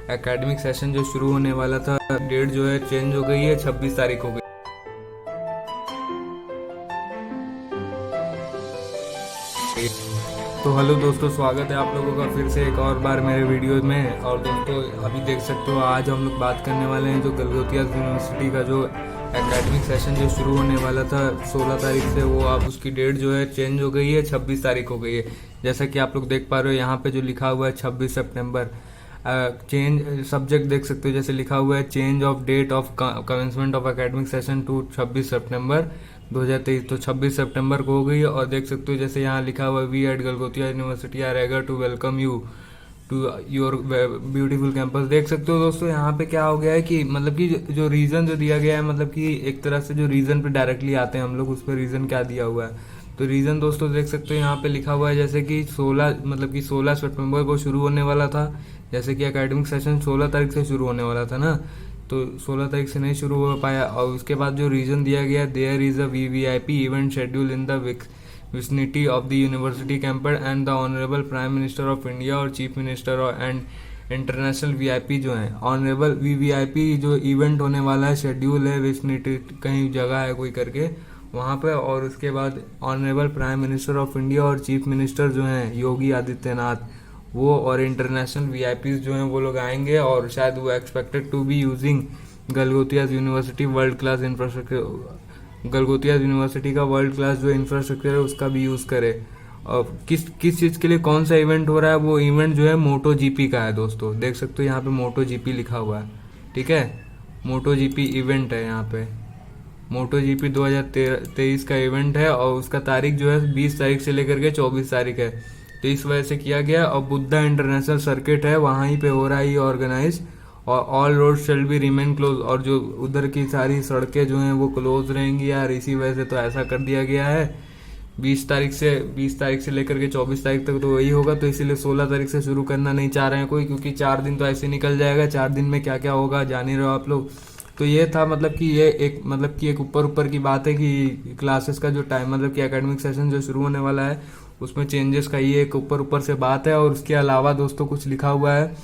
Academic session जो शुरू होने वाला था, डेट जो है चेंज हो गई है, 26 तारीख हो गई। तो हेलो दोस्तों, स्वागत है आप लोगों का फिर से एक और बार मेरे वीडियो में। और दोस्तों अभी देख सकते हो, आज हम लोग बात करने वाले हैं जो गलगोटिया यूनिवर्सिटी का जो एकेडमिक सेशन जो शुरू होने वाला था 16 तारीख से, वो अब उसकी डेट जो है चेंज हो गई है, 26 तारीख हो गई है। जैसा कि आप लोग देख पा रहे हो यहाँ पे जो लिखा हुआ है 26 सितंबर। चेंज सब्जेक्ट देख सकते हो, जैसे लिखा हुआ है change of date of commencement of academic session to 26 सितंबर 2023। तो 26 सितंबर को हो गई है। और देख सकते हो जैसे यहाँ लिखा हुआ है, we at Galgotia university are eager to welcome you to your beautiful campus. देख सकते हो दोस्तों यहाँ पे क्या हो गया है कि मतलब कि जो रीजन जो दिया गया है, मतलब कि एक तरह से जो रीजन पे डायरेक्टली आते हैं हम लोग, उस पर रीजन क्या दिया हुआ है। तो रीजन दोस्तों देख सकते हो यहाँ पे लिखा हुआ है, जैसे कि 16 सितंबर को शुरू होने वाला था। जैसे कि एकेडमिक सेशन 16 तारीख से शुरू होने वाला था ना, तो 16 तारीख से नहीं शुरू हो पाया। और उसके बाद जो रीजन दिया गया, there is a VVIP event schedule in the vicinity of the university campus and the honorable prime minister of India और chief minister and international VIP जो है, ऑनरेबल वीवीआईपी जो इवेंट होने वाला है, शेड्यूल है विसिनिटी, कहीं जगह है कोई करके वहाँ पे। और उसके बाद honourable prime minister of India और चीफ मिनिस्टर जो हैं योगी आदित्यनाथ, वो और इंटरनेशनल वीआईपी जो हैं वो लोग आएंगे। और शायद वो expected to be using Galgotia university world class infrastructure, Galgotia university का वर्ल्ड क्लास जो इंफ्रास्ट्रक्चर है उसका भी यूज़ करे। और किस किस चीज़ के लिए कौन सा इवेंट हो रहा है, वो इवेंट जो है मोटो जीपी का है दोस्तों। देख सकते हो यहाँ पे मोटो जीपी लिखा हुआ है, ठीक है, मोटो जीपी इवेंट है यहाँ पे। मोटो जीपी 2023 का इवेंट है और उसका तारीख जो है 20 तारीख से लेकर के 24 तारीख है। तो इस वजह से किया गया। और बुद्धा इंटरनेशनल सर्किट है, वहाँ ही पे हो रहा है ये ऑर्गेनाइज। और all road shall be remain close, और जो उधर की सारी सड़कें जो हैं वो क्लोज रहेंगी यार, इसी वजह से तो ऐसा कर दिया गया है। 20 तारीख से लेकर के 24 तारीख तक तो वही होगा। तो इसीलिए 16 तारीख से शुरू करना नहीं चाह रहे हैं कोई, क्योंकि 4 दिन तो ऐसे निकल जाएगा। 4 दिन में क्या क्या होगा जान ही रहे हो आप लोग। तो ये था मतलब कि ये एक ऊपर की बात है कि क्लासेस का जो टाइम, मतलब कि एकेडमिक सेशन जो शुरू होने वाला है उसमें चेंजेस का ये एक ऊपर से बात है। और उसके अलावा दोस्तों कुछ लिखा हुआ है,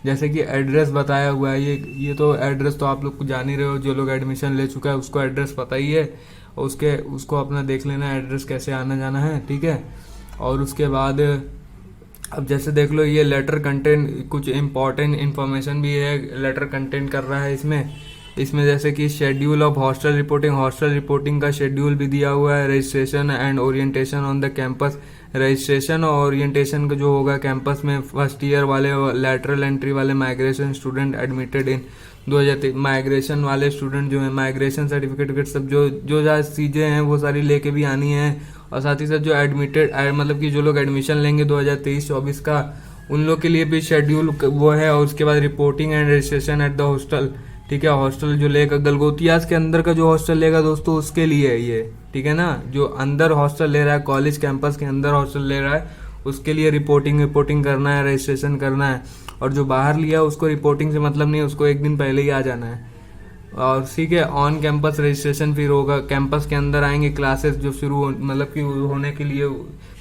जैसे कि एड्रेस बताया हुआ है। ये तो एड्रेस तो आप लोग जान ही रहे हो, जो लोग एडमिशन ले चुका है उसको एड्रेस पता ही है। और उसको अपना देख लेना एड्रेस कैसे आना जाना है, ठीक है। और उसके बाद अब जैसे देख लो, ये लेटर कंटेंट कुछ इम्पोर्टेंट इन्फॉर्मेशन भी है, लेटर कंटेंट कर रहा है इसमें जैसे कि शेड्यूल ऑफ हॉस्टल रिपोर्टिंग का शेड्यूल भी दिया हुआ है। Registration and orientation on the campus, registration और ओरिएंटेशन का जो होगा कैंपस में, फर्स्ट ईयर वाले लैटरल एंट्री वाले migration student admitted in 2023, migration वाले स्टूडेंट जो है माइग्रेशन सर्टिफिकेट सब जो चीज़ें हैं वो सारी लेके भी आनी है। और साथ ही साथ जो एडमिटेड मतलब कि जो लोग एडमिशन लेंगे 2023-24 का, उन लोग के लिए भी शेड्यूल वो है। और उसके बाद reporting and registration at the hostel, ठीक है, हॉस्टल जो लेगा गलगोटियास के अंदर का जो हॉस्टल लेगा दोस्तों, उसके लिए है ये, ठीक है ना। जो अंदर हॉस्टल ले रहा है, कॉलेज कैंपस के अंदर हॉस्टल ले रहा है, उसके लिए रिपोर्टिंग करना है, रजिस्ट्रेशन करना है। और जो बाहर लिया उसको रिपोर्टिंग से मतलब नहीं, उसको एक दिन पहले ही आ जाना है। और ठीक है, ऑन कैंपस रजिस्ट्रेशन फिर होगा, कैंपस के अंदर आएंगे क्लासेस जो शुरू मतलब कि होने के लिए,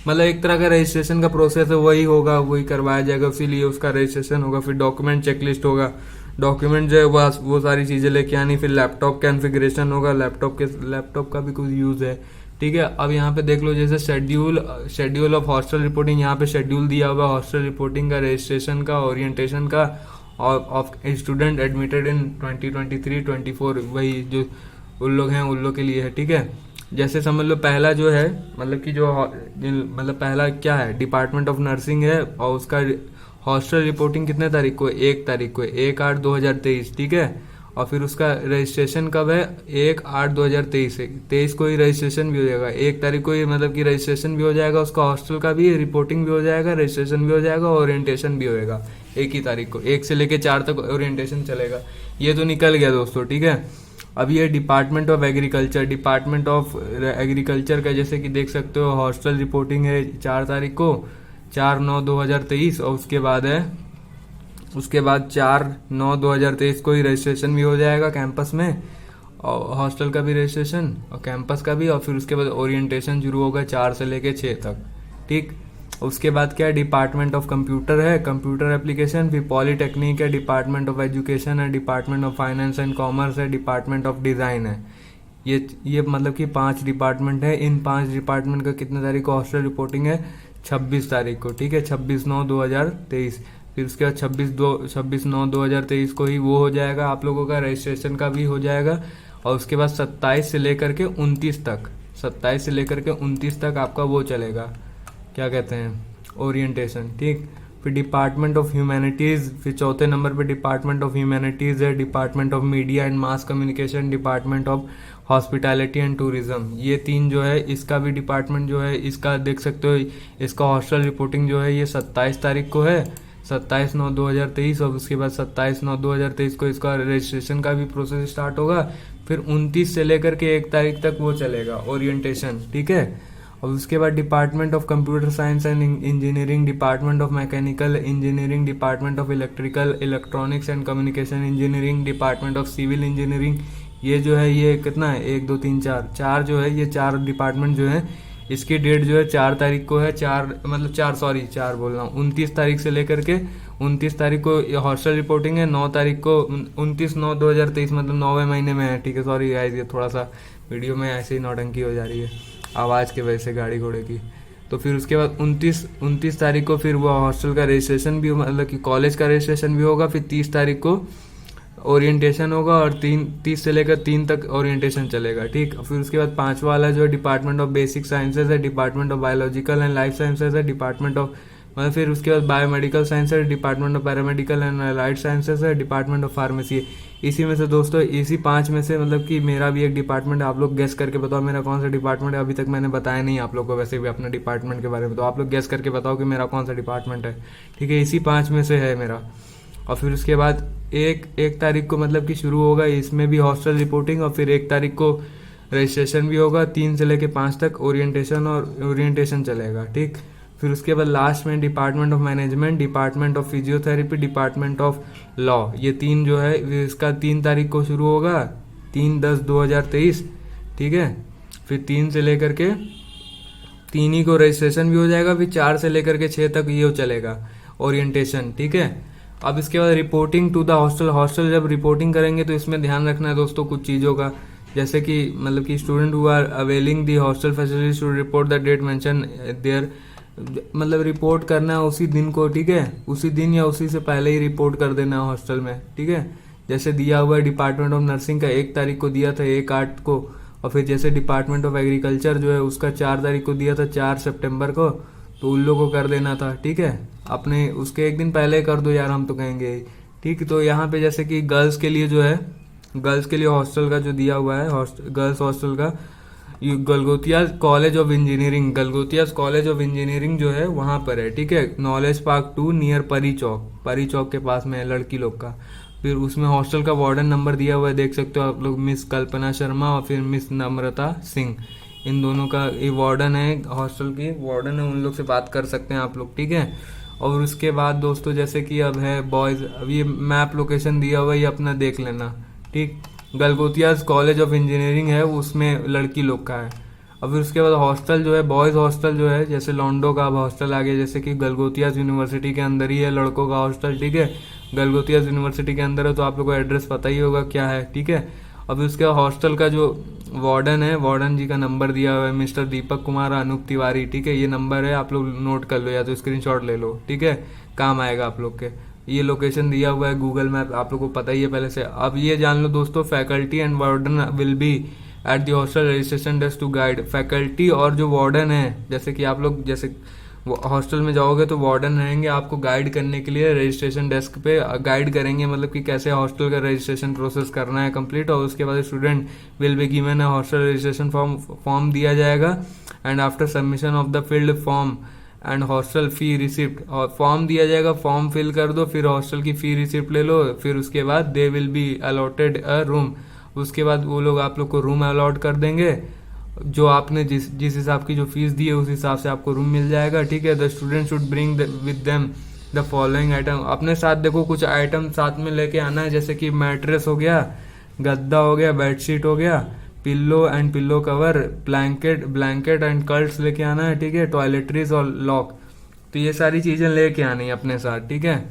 मतलब एक तरह का रजिस्ट्रेशन का प्रोसेस है, वही होगा, वही करवाया जाएगा, इसीलिए उसका रजिस्ट्रेशन होगा। फिर डॉक्यूमेंट चेकलिस्ट होगा, डॉक्यूमेंट जो है वो सारी चीज़ें लेके आनी। फिर लैपटॉप कॉन्फ़िगरेशन होगा, लैपटॉप का भी कुछ यूज़ है, ठीक है। अब यहाँ पे देख लो, जैसे शेड्यूल ऑफ हॉस्टल रिपोर्टिंग, यहाँ पे शेड्यूल दिया हुआ हॉस्टल रिपोर्टिंग का, रजिस्ट्रेशन का, ओरिएंटेशन का, और ऑफ स्टूडेंट एडमिटेड इन 2023-24, वही जो उन लोग हैं उन लोग के लिए है, ठीक है। जैसे समझ लो पहला जो है, मतलब कि मतलब पहला क्या है, डिपार्टमेंट ऑफ नर्सिंग है, और उसका हॉस्टल रिपोर्टिंग कितने तारीख को, 1 तारीख को, 1/8/2023, ठीक है। और फिर उसका रजिस्ट्रेशन कब है, 1/8/2023 है, 23 को ही रजिस्ट्रेशन भी हो जाएगा। 1 तारीख को ही मतलब कि रजिस्ट्रेशन भी हो जाएगा, उसका हॉस्टल का भी, रिपोर्टिंग भी हो जाएगा, रजिस्ट्रेशन भी हो जाएगा, ओरिएंटेशन भी होएगा 1 ही तारीख को। 1 से लेके 4 तक ओरिएंटेशन चलेगा। ये तो निकल गया दोस्तों, ठीक है। अब ये डिपार्टमेंट ऑफ एग्रीकल्चर का, जैसे कि देख सकते हो, हॉस्टल रिपोर्टिंग है 4 तारीख को, 4/9/2023। और उसके बाद 4/9/2023 को ही रजिस्ट्रेशन भी हो जाएगा कैंपस में, और हॉस्टल का भी रजिस्ट्रेशन और कैंपस का भी। और फिर उसके बाद ओरिएंटेशन शुरू होगा 4 से लेके 6 तक, ठीक। उसके बाद क्या है, डिपार्टमेंट ऑफ कंप्यूटर है, कंप्यूटर एप्लीकेशन, फिर पॉलीटेक्निक है, डिपार्टमेंट ऑफ एजुकेशन है, department of finance and commerce है, डिपार्टमेंट ऑफ डिज़ाइन है। ये मतलब कि 5 डिपार्टमेंट है। इन 5 डिपार्टमेंट का कितने तारीख को हॉस्टल रिपोर्टिंग है, 26 तारीख को, ठीक है, 26/9/2023। फिर उसके बाद 26/9/2023 को ही वो हो जाएगा, आप लोगों का रजिस्ट्रेशन का भी हो जाएगा। और उसके बाद 27 से लेकर के 29 तक, 27 से लेकर के 29 तक आपका वो चलेगा, क्या कहते हैं, ओरिएंटेशन, ठीक। फिर डिपार्टमेंट ऑफ ह्यूमैनिटीज़, फिर चौथे नंबर पे डिपार्टमेंट ऑफ ह्यूमैनिटीज़ है, department of media and mass communication, department of hospitality and tourism. ये 3 जो है, इसका भी डिपार्टमेंट जो है, इसका देख सकते हो, इसका हॉस्टल रिपोर्टिंग जो है ये 27 तारीख को है, 27/9/2023। और उसके बाद 27/9/2023 को इसका रजिस्ट्रेशन का भी प्रोसेस स्टार्ट होगा। फिर 29 से लेकर के 1 तारीख तक वो चलेगा ओरिएंटेशन, ठीक है। और उसके बाद department of computer science and engineering, department of mechanical engineering, department of electrical electronics and communication engineering, department of civil engineering. ये जो है ये कितना है, 1 2 3 4 जो है, ये 4 डिपार्टमेंट जो है, इसकी डेट जो है 4 तारीख को है, 4 बोल रहा हूँ, 29 तारीख से लेकर के 29 तारीख को हॉस्टल रिपोर्टिंग है। 9 तारीख को 29/9/2023 मतलब 9वें महीने में है, ठीक है। सॉरी गाइस, ये थोड़ा सा वीडियो में ऐसे ही नौटंकी हो जा रही है आवाज़ के वजह से, गाड़ी घोड़े की। तो फिर उसके बाद 29 तारीख को फिर वो हॉस्टल का रजिस्ट्रेशन भी, मतलब कि कॉलेज का रजिस्ट्रेशन भी होगा। फिर 30 तारीख को ओरिएंटेशन होगा और 30 से लेकर 3 तक ओरिएंटेशन चलेगा, ठीक। फिर उसके बाद 5वां वाला जो है डिपार्टमेंट ऑफ बेसिक साइंसेज है, department of biological and life sciences है, डिपार्टमेंट ऑफ मतलब फिर उसके बाद बायोमेडिकल साइंस है, department of paramedical and allied sciences है, डिपार्टमेंट ऑफ फार्मेसी है। इसी में से दोस्तों, इसी 5 में से मतलब कि मेरा भी एक डिपार्टमेंट है। आप लोग गेस करके बताओ मेरा कौन सा डिपार्टमेंट है। अभी तक मैंने बताया नहीं आप लोग को वैसे भी अपने डिपार्टमेंट के बारे में, तो आप लोग गेस करके बताओ कि मेरा कौन सा डिपार्टमेंट है, ठीक है। इसी 5 में से है मेरा। और फिर उसके बाद एक तारीख को मतलब कि शुरू होगा इसमें भी हॉस्टल रिपोर्टिंग, और फिर 1 तारीख को रजिस्ट्रेशन भी होगा। 3 से लेकर 5 तक ओरिएंटेशन चलेगा, ठीक। फिर उसके बाद लास्ट में department of management, department of physiotherapy, department of law, ये 3 जो है इसका 3 तारीख को शुरू होगा, 3/10/2023, ठीक है। फिर 3 से लेकर के 3 ही को रजिस्ट्रेशन भी हो जाएगा। फिर 4 से लेकर के 6 तक ये चलेगा ओरिएंटेशन, ठीक है। अब इसके बाद रिपोर्टिंग टू द हॉस्टल जब रिपोर्टिंग करेंगे तो इसमें ध्यान रखना है दोस्तों कुछ चीज़ों का, जैसे कि मतलब कि student who are availing the hostel facility should report the date mention there, मतलब रिपोर्ट करना है उसी दिन को, ठीक है, उसी दिन या उसी से पहले ही रिपोर्ट कर देना है हॉस्टल में, ठीक है। जैसे दिया हुआ है डिपार्टमेंट ऑफ नर्सिंग का 1 तारीख को दिया था, 1/8 को। और फिर जैसे डिपार्टमेंट ऑफ एग्रीकल्चर जो है उसका 4 तारीख को दिया था, 4 सितंबर को, तो उन लोगों को कर देना था, ठीक है। अपने उसके 1 दिन पहले कर दो यार, हम तो कहेंगे, ठीक। तो यहाँ पे जैसे कि गर्ल्स के लिए जो है, गर्ल्स के लिए हॉस्टल का जो दिया हुआ है, गर्ल्स हॉस्टल का Galgotia college of engineering, Galgotia college of engineering जो है वहाँ पर है, ठीक है। नॉलेज पार्क 2 नियर परी चौक के पास में है लड़की लोग का। फिर उसमें हॉस्टल का वार्डन नंबर दिया हुआ है, देख सकते हो आप लोग, मिस कल्पना शर्मा और फिर मिस नम्रता सिंह, इन दोनों का ये वार्डन है, हॉस्टल की वार्डन है, उन लोग से बात कर सकते हैं आप लोग, ठीक है। और उसके बाद दोस्तों जैसे कि अब है बॉयज़, अब ये मैप लोकेशन दिया हुआ है, ये अपना देख लेना, ठीक। गलगोतिया कॉलेज ऑफ इंजीनियरिंग है, उसमें लड़की लोग का है। और फिर उसके बाद हॉस्टल जो है, बॉयज़ हॉस्टल जो है, जैसे लॉन्डो का अब हॉस्टल आ गया, जैसे कि गलगोतिया यूनिवर्सिटी के अंदर ही है लड़कों का हॉस्टल, ठीक है। गलगोतिया यूनिवर्सिटी के अंदर है, तो आप लोग को एड्रेस पता ही होगा क्या है, ठीक है। अब उसके हॉस्टल का जो वार्डन है, वार्डन जी का नंबर दिया हुआ है, मिस्टर दीपक कुमार अनूप तिवारी, ठीक है। ये नंबर है, आप लोग नोट कर लो या तो स्क्रीनशॉट ले लो, ठीक है, काम आएगा आप लोग के। ये लोकेशन दिया हुआ है गूगल मैप, आप लोग को पता ही है पहले से। अब ये जान लो दोस्तों, faculty and warden will be at the hostel registration desk to guide. Faculty और जो वार्डन है, जैसे कि आप लोग जैसे हॉस्टल में जाओगे तो वार्डन रहेंगे आपको गाइड करने के लिए, रजिस्ट्रेशन डेस्क पे गाइड करेंगे, मतलब कि कैसे हॉस्टल का रजिस्ट्रेशन प्रोसेस करना है कंप्लीट। और उसके बाद स्टूडेंट विल बी गिवन है हॉस्टल रजिस्ट्रेशन फॉर्म दिया जाएगा, and after submission of the field form and hostel fee receipt, और फॉर्म दिया जाएगा, फॉर्म फिल कर दो, फिर हॉस्टल की फी रिसिप्ट ले लो। फिर उसके बाद they will be allotted a room, उसके बाद वो लोग आप लोग को रूम अलॉट कर देंगे, जो आपने जिस हिसाब की जो फीस दी है उस हिसाब से आपको रूम मिल जाएगा, ठीक है। The student should bring with them the following item, अपने साथ देखो कुछ आइटम साथ में लेके आना है, जैसे कि मैट्रेस हो गया, गद्दा हो गया, बेडशीट हो गया, pillow and pillow cover, blanket and curtains लेके आना है, ठीक है। टॉयलेटरीज और लॉक, तो ये सारी चीज़ें लेके आनी है अपने साथ, ठीक है।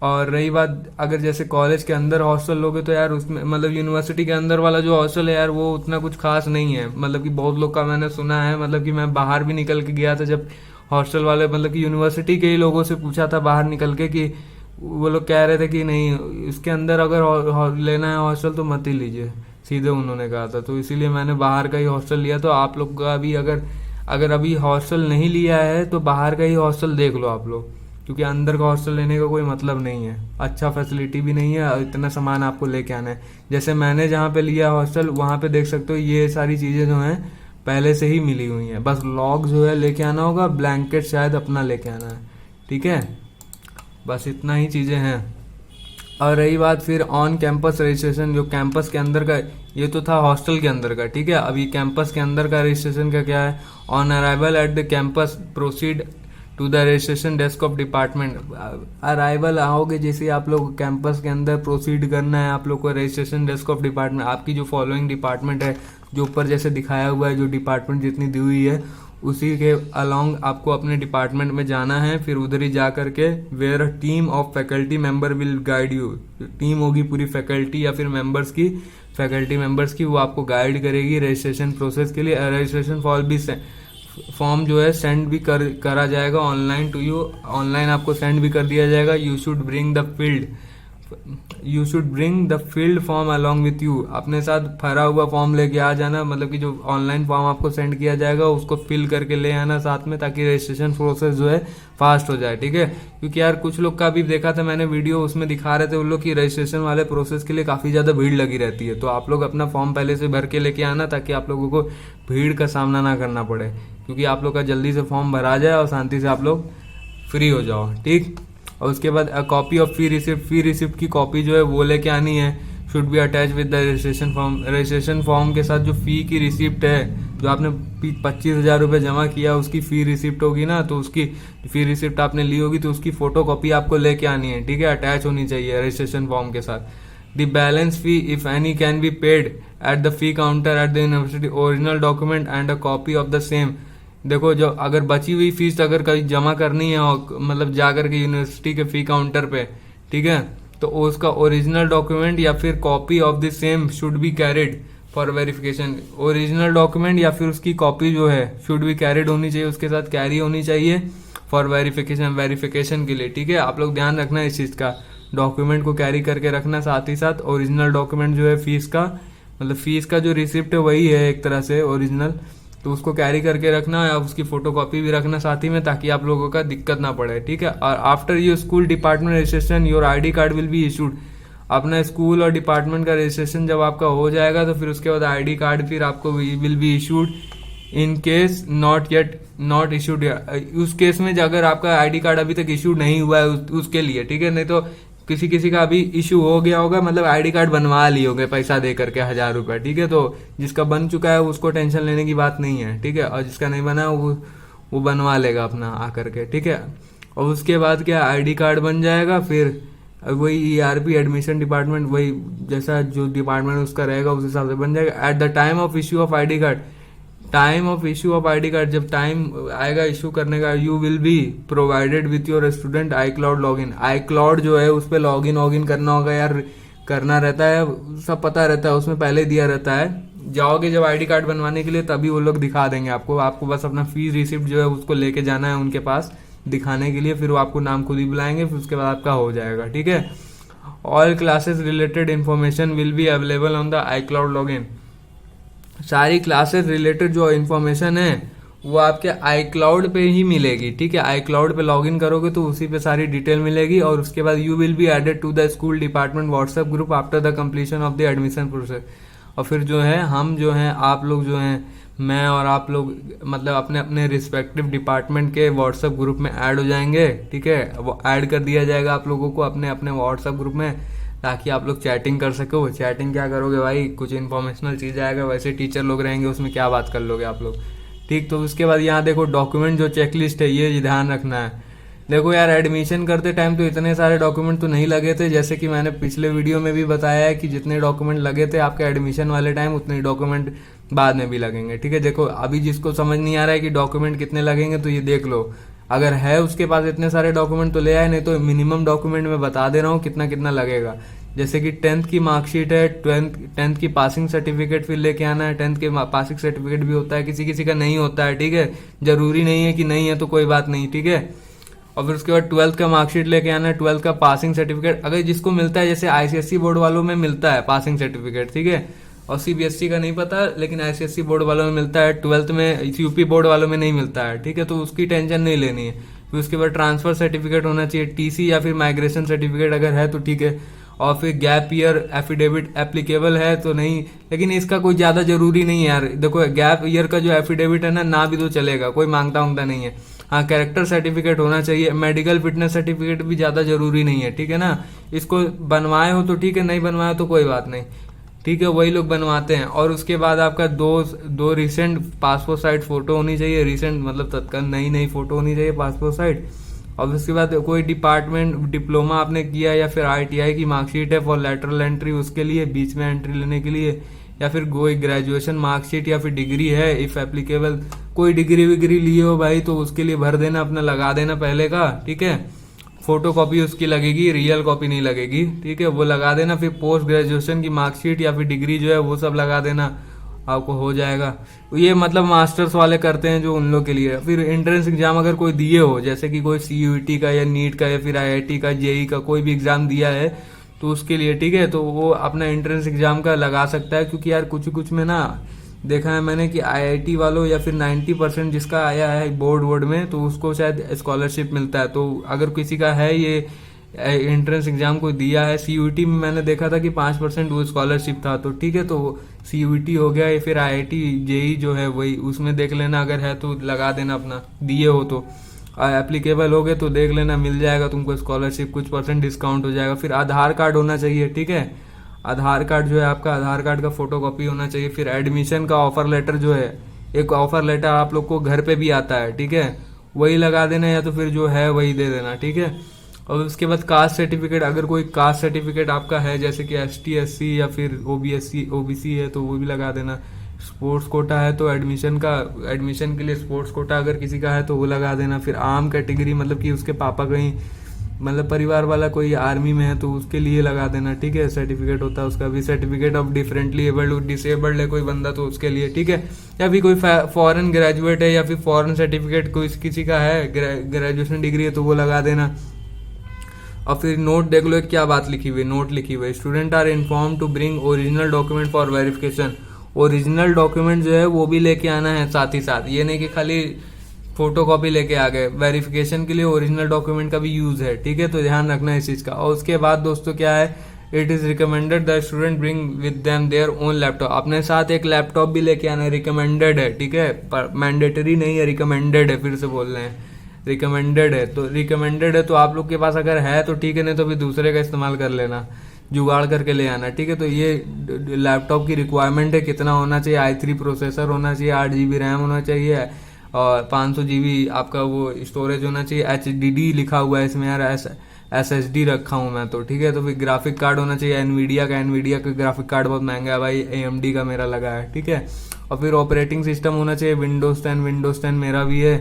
और रही बात अगर जैसे कॉलेज के अंदर हॉस्टल लोगे तो यार उसमें मतलब यूनिवर्सिटी के अंदर वाला जो हॉस्टल है यार वो उतना कुछ खास नहीं है। मतलब कि बहुत लोग का मैंने सुना है, मतलब कि मैं बाहर भी निकल के गया था जब हॉस्टल वाले मतलब कि यूनिवर्सिटी के ही लोगों से पूछा था बाहर निकल के, कि वो लोग कह रहे थे कि नहीं इसके अंदर अगर लेना है हॉस्टल तो मत ही लीजिए, सीधे उन्होंने कहा था। तो इसीलिए मैंने बाहर का ही हॉस्टल लिया। तो आप लोग का भी अगर अगर अभी हॉस्टल नहीं लिया है तो बाहर का ही हॉस्टल देख लो आप लोग, क्योंकि अंदर का हॉस्टल लेने का कोई मतलब नहीं है, अच्छा फैसिलिटी भी नहीं है और इतना सामान आपको लेके आना है। जैसे मैंने जहाँ पे लिया हॉस्टल वहाँ पे देख सकते हो ये सारी चीज़ें जो हैं पहले से ही मिली हुई हैं, बस लॉग जो है लेके आना होगा, ब्लैंकेट शायद अपना लेके आना है, ठीक है। बस इतना ही चीज़ें हैं। और रही बात फिर ऑन कैंपस रजिस्ट्रेशन, जो कैंपस के अंदर का, ये तो था हॉस्टल के अंदर का, ठीक है। अभी कैंपस के अंदर का रजिस्ट्रेशन का क्या है, on arrival at the campus proceed to the registration desk of department. Arrival आओगे जैसे आप लोग कैंपस के अंदर प्रोसीड करना है आप लोग को रजिस्ट्रेशन डेस्क ऑफ डिपार्टमेंट, आपकी जो फॉलोइंग डिपार्टमेंट है जो ऊपर जैसे दिखाया हुआ है, जो डिपार्टमेंट जितनी दी हुई है उसी के अलोंग आपको अपने डिपार्टमेंट में जाना है। फिर उधर ही जा करके where a team of faculty member will guide you, team होगी पूरी फैकल्टी या फिर मेंबर्स की, फैकल्टी मेंबर्स की, वो आपको गाइड करेगी रजिस्ट्रेशन प्रोसेस के लिए। रजिस्ट्रेशन फॉर्म जो है सेंड भी करा जाएगा ऑनलाइन टू यू, ऑनलाइन आपको सेंड भी कर दिया जाएगा। You should bring the field form along with you, अपने साथ भरा हुआ फॉर्म लेके आ जाना, मतलब कि जो ऑनलाइन फॉर्म आपको सेंड किया जाएगा उसको फिल करके ले आना साथ में, ताकि रजिस्ट्रेशन प्रोसेस जो है फास्ट हो जाए, ठीक है। क्योंकि यार कुछ लोग का भी देखा था मैंने वीडियो, उसमें दिखा रहे थे उन लोग की रजिस्ट्रेशन वाले प्रोसेस के लिए काफ़ी ज़्यादा भीड़ लगी रहती है। तो आप लोग अपना फॉर्म पहले से भर के लेके आना ताकि आप लोगों को भीड़ का सामना ना करना पड़े, क्योंकि आप लोग का जल्दी से फॉर्म भरा जाए और शांति से आप लोग फ्री हो जाओ, ठीक। और उसके बाद कॉपी ऑफ फी रिसिप्ट की कॉपी जो है वो लेके आनी है, should be attach with the registration form. Registration form के साथ जो फी की रिसिप्ट है, जो आपने 25,000 रुपये जमा किया उसकी फी रिसिप्ट होगी ना, तो उसकी फी रिसिप्ट आपने ली होगी तो उसकी फोटो कॉपी आपको लेके आनी है, ठीक है, अटैच होनी चाहिए रजिस्ट्रेशन फॉर्म के साथ। The balance fee if any can be paid at the fee counter at the university, original document and a copy of the same. देखो जो अगर बची हुई फीस अगर कहीं जमा करनी है मतलब जाकर के यूनिवर्सिटी के फी काउंटर पे, ठीक है, तो उसका ओरिजिनल डॉक्यूमेंट या फिर copy of the same should be carried for verification. Original document या फिर उसकी कॉपी जो है शुड बी कैरिड होनी चाहिए, उसके साथ कैरी होनी चाहिए फॉर वेरिफिकेशन के लिए, ठीक है। आप लोग ध्यान रखना इस चीज़ का, डॉक्यूमेंट को कैरी करके रखना, साथ ही साथ ओरिजिनल डॉक्यूमेंट जो है फीस का, मतलब फीस का जो रिसिप्ट है वही है एक तरह से ओरिजिनल, तो उसको कैरी करके रखना या उसकी फोटो कॉपी भी रखना साथ ही में, ताकि आप लोगों का दिक्कत ना पड़े, ठीक है। और after your school department registration your ID card will be issued. अपना स्कूल और डिपार्टमेंट का रजिस्ट्रेशन जब आपका हो जाएगा तो फिर उसके बाद आईडी कार्ड फिर आपको will be issued in case not issued. उस केस में अगर आपका आईडी कार्ड अभी तक इशूड नहीं हुआ है उसके लिए, ठीक है। नहीं तो किसी का अभी इशू हो गया होगा, मतलब आईडी कार्ड बनवा लिए होंगे पैसा दे करके 1,000 रुपये, ठीक है। तो जिसका बन चुका है उसको टेंशन लेने की बात नहीं है, ठीक है। और जिसका नहीं बना वो बनवा लेगा अपना आकर के, ठीक है। और उसके बाद क्या आईडी कार्ड बन जाएगा, फिर वही ERP एडमिशन डिपार्टमेंट, वही जैसा जो डिपार्टमेंट उसका रहेगा उस हिसाब से बन जाएगा। At the time of issue of ID card, time of issue of ID card, जब टाइम आएगा इशू करने का, you will be provided with your student iCloud login. iCloud जो है उस पर लॉगिन करना होगा यार, करना रहता है, सब पता रहता है, उसमें पहले दिया रहता है। जाओगे जब आईडी कार्ड बनवाने के लिए तभी वो लोग दिखा देंगे आपको बस अपना फीस रिसिप्ट जो है उसको लेके जाना है उनके पास दिखाने के लिए, फिर वो आपको नाम खुद ही बुलाएंगे, फिर उसके बाद आपका हो जाएगा, ठीक है। All classes related information will be available on the iCloud login. सारी क्लासेस रिलेटेड जो इन्फॉर्मेशन है वो आपके iCloud पे ही मिलेगी, ठीक है। iCloud पे लॉगिन करोगे तो उसी पे सारी डिटेल मिलेगी। और उसके बाद you will be added to the school department WhatsApp group after the completion of the admission process. और फिर जो है हम जो हैं आप लोग जो हैं, मैं और आप लोग मतलब अपने अपने रिस्पेक्टिव डिपार्टमेंट के व्हाट्सएप ग्रुप में ऐड हो जाएंगे, ठीक है। वो ऐड कर दिया जाएगा आप लोगों को अपने अपने व्हाट्सएप ग्रुप में, ताकि आप लोग चैटिंग कर सको। चैटिंग क्या करोगे भाई, कुछ इन्फॉर्मेशनल चीज़ आएगा, वैसे टीचर लोग रहेंगे उसमें क्या बात कर लोगे आप लोग, ठीक। तो उसके बाद यहाँ देखो डॉक्यूमेंट जो चेकलिस्ट है ये ध्यान रखना है। देखो यार एडमिशन करते टाइम तो इतने सारे डॉक्यूमेंट तो नहीं लगे थे, जैसे कि मैंने पिछले वीडियो में भी बताया है कि जितने डॉक्यूमेंट लगे थे आपके एडमिशन वाले टाइम उतने डॉक्यूमेंट बाद में भी लगेंगे, ठीक है। देखो अभी जिसको समझ नहीं आ रहा है कि डॉक्यूमेंट कितने लगेंगे तो ये देख लो, अगर है उसके पास इतने सारे डॉक्यूमेंट तो ले आए, नहीं तो मिनिमम डॉक्यूमेंट में बता दे रहा हूँ कितना कितना लगेगा। जैसे कि 10th की मार्कशीट है, 10th की पासिंग सर्टिफिकेट फिर लेके आना है। 10th के पासिंग सर्टिफिकेट भी होता है, किसी किसी का नहीं होता है, ठीक है, जरूरी नहीं है कि नहीं है तो कोई बात नहीं, ठीक है। और फिर उसके बाद 12th का मार्कशीट लेके आना है, 12th का पासिंग सर्टिफिकेट अगर जिसको मिलता है, जैसे आईसीएसई बोर्ड वालों में मिलता है पासिंग सर्टिफिकेट, ठीक है, और सीबीएसई का नहीं पता, लेकिन आईसीएसई बोर्ड वालों में मिलता है। 12th में यूपी बोर्ड वालों में नहीं मिलता है, ठीक है, तो उसकी टेंशन नहीं लेनी है। फिर उसके बाद ट्रांसफर सर्टिफिकेट होना चाहिए, टीसी या फिर माइग्रेशन सर्टिफिकेट अगर है तो ठीक है। और फिर गैप ईयर एफिडेविट एप्लीकेबल है तो नहीं, लेकिन इसका कोई ज्यादा जरूरी नहीं है यार। देखो गैप ईयर का जो एफिडेविट है ना भी तो चलेगा, कोई मांगता नहीं है। हाँ, कैरेक्टर सर्टिफिकेट होना चाहिए। मेडिकल फिटनेस सर्टिफिकेट भी ज्यादा जरूरी नहीं है, ठीक है ना। इसको बनवाए हो तो ठीक है, नहीं बनवाए हो तो कोई बात नहीं, ठीक है, वही लोग बनवाते हैं। और उसके बाद आपका दो रिसेंट पासपोर्ट साइज फोटो होनी चाहिए। रिसेंट मतलब तत्काल नई फोटो होनी चाहिए पासपोर्ट साइज। और उसके बाद कोई डिपार्टमेंट डिप्लोमा आपने किया या फिर आईटीआई की मार्कशीट है फॉर लेटरल एंट्री, उसके लिए बीच में एंट्री लेने के लिए, या फिर कोई ग्रेजुएशन मार्कशीट या फिर डिग्री है इफ एप्लीकेबल, कोई डिग्री विग्री लिए हो भाई तो उसके लिए भर देना, अपना लगा देना पहले का, ठीक है। फोटो कॉपी उसकी लगेगी, रियल कॉपी नहीं लगेगी, ठीक है, वो लगा देना। फिर पोस्ट ग्रेजुएशन की मार्कशीट या फिर डिग्री जो है वो सब लगा देना, आपको हो जाएगा। ये मतलब मास्टर्स वाले करते हैं जो उन लोग के लिए। फिर एंट्रेंस एग्जाम अगर कोई दिए हो, जैसे कि कोई सीयूईटी का या नीट का या फिर आईआईटी का, जेई का कोई भी एग्जाम दिया है तो उसके लिए, ठीक है, तो वो अपना एंट्रेंस एग्जाम का लगा सकता है। क्योंकि यार कुछ में ना देखा है मैंने कि आईआईटी वालों या फिर 90% जिसका आया है बोर्ड में तो उसको शायद स्कॉलरशिप मिलता है। तो अगर किसी का है ये एंट्रेंस एग्जाम को दिया है, सीयूईटी में मैंने देखा था कि 5% वो स्कॉलरशिप था, तो ठीक है, तो सीयूईटी हो गया या फिर आईआईटी जेई जो है वही, उसमें देख लेना, अगर है तो लगा देना अपना, दिए हो तो एप्लीकेबल हो गए तो देख लेना, मिल जाएगा तुमको स्कॉलरशिप, कुछ % डिस्काउंट हो जाएगा। फिर आधार कार्ड होना चाहिए, ठीक है, आधार कार्ड जो है आपका आधार कार्ड का फोटो कॉपी होना चाहिए। फिर एडमिशन का ऑफर लेटर जो है, एक ऑफर लेटर आप लोग को घर पे भी आता है, ठीक है, वही लगा देना, या तो फिर जो है वही दे देना, ठीक है। और उसके बाद कास्ट सर्टिफिकेट, अगर कोई कास्ट सर्टिफिकेट आपका है जैसे कि एसटी एससी या फिर ओबीसी है तो वो भी लगा देना। स्पोर्ट्स कोटा है तो एडमिशन के लिए स्पोर्ट्स कोटा अगर किसी का है तो वो लगा देना। फिर आर्म कैटेगरी मतलब कि उसके पापा कहीं मतलब परिवार वाला कोई आर्मी में है तो उसके लिए लगा देना, ठीक है, सर्टिफिकेट होता है उसका भी। Certificate of differently abled, disabled है कोई बंदा तो उसके लिए, ठीक है। या फिर कोई फॉरेन ग्रेजुएट है या फिर फॉरेन सर्टिफिकेट कोई किसी का है, ग्रेजुएशन डिग्री है तो वो लगा देना। और फिर नोट देख लो क्या बात लिखी हुई, नोट लिखी हुई, student are inform to bring original document for verification. Original document जो है वो भी लेके आना है साथ ही साथ, ये नहीं कि खाली फोटो कॉपी लेके आ गए। वेरिफिकेशन के लिए ओरिजिनल डॉक्यूमेंट का भी यूज है, ठीक है, तो ध्यान रखना है इस चीज का। और उसके बाद दोस्तों क्या है, it is recommended that student bring with them their own laptop. अपने साथ एक लैपटॉप भी लेके आना है, रिकमेंडेड है, ठीक है, पर मैंडेटरी नहीं है, रिकमेंडेड है, फिर से बोल रहे हैं, रिकमेंडेड है। तो रिकमेंडेड है तो आप लोग के पास अगर है तो ठीक है, नहीं तो फिर दूसरे का इस्तेमाल कर लेना, जुगाड़ करके ले आना, ठीक है। तो ये लैपटॉप की रिक्वायरमेंट है, कितना होना चाहिए, i3 प्रोसेसर होना चाहिए, 8 GB रैम होना चाहिए और 500 GB आपका वो स्टोरेज होना चाहिए। HDD लिखा हुआ है इसमें यार, SSD रखा हूँ मैं तो, ठीक है। तो फिर ग्राफिक कार्ड होना चाहिए एनवीडिया का ग्राफिक कार्ड बहुत महंगा है भाई, AMD का मेरा लगा है, ठीक है। और फिर ऑपरेटिंग सिस्टम होना चाहिए विंडोज 10 मेरा भी है।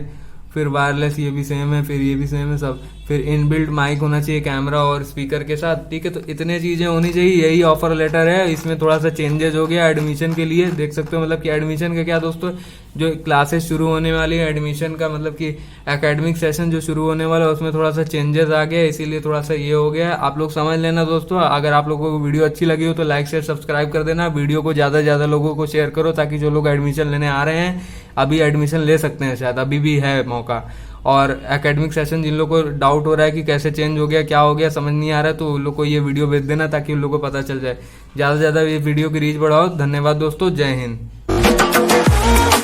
फिर वायरलेस ये भी सेम है, फिर ये भी सेम है सब। फिर इनबिल्ट माइक होना चाहिए कैमरा और स्पीकर के साथ, ठीक है। तो इतने चीजें होनी चाहिए, यही ऑफर लेटर है। इसमें थोड़ा सा चेंजेस हो गया एडमिशन के लिए, देख सकते हो। मतलब कि एडमिशन का क्या दोस्तों, जो क्लासेस शुरू होने वाली है एडमिशन का, मतलब कि एकेडमिक सेशन जो शुरू होने वाला है उसमें थोड़ा सा चेंजेस आ गया, इसीलिए थोड़ा सा ये हो गया है। आप लोग समझ लेना दोस्तों। अगर आप लोगों को वीडियो अच्छी लगी हो तो लाइक शेयर सब्सक्राइब कर देना, वीडियो को ज्यादा से ज्यादा लोगों को शेयर करो, ताकि जो लोग एडमिशन लेने आ रहे हैं अभी एडमिशन ले सकते हैं, शायद अभी भी है मौका। और एकेडमिक सेशन जिन लोगों को डाउट हो रहा है कि कैसे चेंज हो गया, क्या हो गया, समझ नहीं आ रहा है, तो उन लोग को ये वीडियो भेज देना ताकि उन लोग को पता चल जाए। ज्यादा से ज्यादा ये वीडियो की रीच बढ़ाओ। धन्यवाद दोस्तों, जय हिंद।